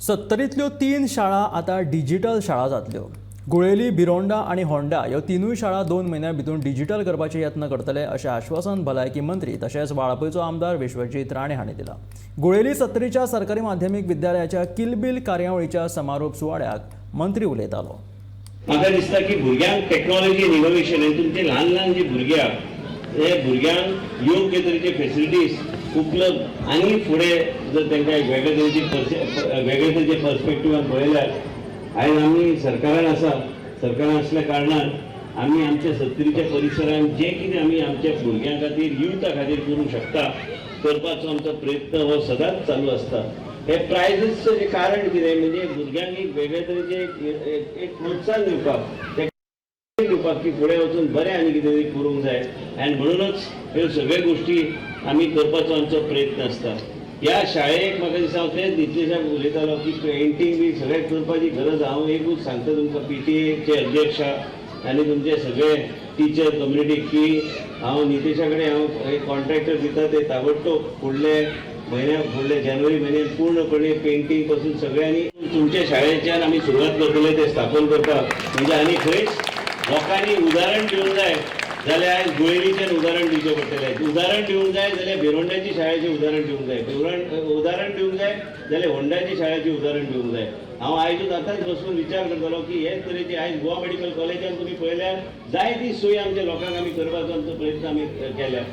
70तल्यो 3 शाळा आता डिजिटल शाळा जातल्यो। गुळेली, बिरोंडा आणि होंडा ह्यो तिनूय शाळा 2 म्हयन्यां भितर डिजिटल करपाचे यत्न करतले अशें आश्वासन भलायकी मंत्री तशेंच वाळपयचो आमदार विश्वजीत राणे हांणी दिलां। गुळेली 70च्या सरकारी माध्यमीक विद्यालयाच्या किलबिल कार्यावळीच्या समारोप सुवाळ्याक मंत्री उलयतालो। म्हाका दिसता की भुरग्यांक टॅक्नॉलॉजी एंड इनोव्हेशन आनी तुमचे ल्हान ल्हान जे भुरग्यांक हे भुरग्यांक योग्य तरेचे फॅसिलिटीज उपलब्ध आनी फुडें जर तांकां एक वेगळे तरेचे पर्स्पेक्टिवान पळयल्यार आयज आमी सरकारान असल्या कारणान आमी आमच्या 70च्या परिसरांत जे कितें आमी आमच्या भुरग्यां खातीर युथा खातीर करूंक शकता करपाचो आमचो प्रयत्न हो सदांच चालू आसता। हे प्रायजेसचं जे कारण कितें म्हणजे भुरग्यांक एक वेगळे तरेचे एक प्रोत्साहन दिवपाक की फुडें वचून बरें आनी कितें तरी करूंक जाय आनी म्हणूनच ह्यो सगळ्यो गोश्टी आमी करपाचो आमचो प्रयत्न आसता। ह्या शाळेक म्हाका दिसता हांव तेच नितेशाक उलयतालो की पेंटींग बी सगळें करपाची गरज हांव एकूच सांगता तुमकां PTA अध्यक्ष आनी तुमचे सगळे टिचर कम्युनिटीक की हांव नितेशा कडेन हांव कॉन्ट्रॅक्टर दिता ते ताबडतोब फुडले जानेवारी म्हयन्यात पूर्णपणे पेंटींग पासून सगळ्यांनी तुमच्या शाळेच्यान आमी सुरवात करतले ते स्थापन करपाक म्हणजे आनी खंयच लोकांनी उदाहरण दिवंक जाय जाल्यार आयज गुळेलीचें उदाहरण दिवचें पडटलें। उदाहरण दिवंक जाय जाल्यार बिरोंड्याची शाळेचें उदाहरण दिवंक जाय, उदाहरण दिवंक जाय जाल्यार होंडाची शाळेचें उदाहरण दिवंक जाय। हांव आयजूच आतांच बसून विचार करतालो की हेच तरेची आयज गोवा मेडिकल कॉलेजान तुमी पळयल्यार जाय ती सोय आमच्या लोकांक आमी करपाचो आमचो प्रयत्न आमी केल्या।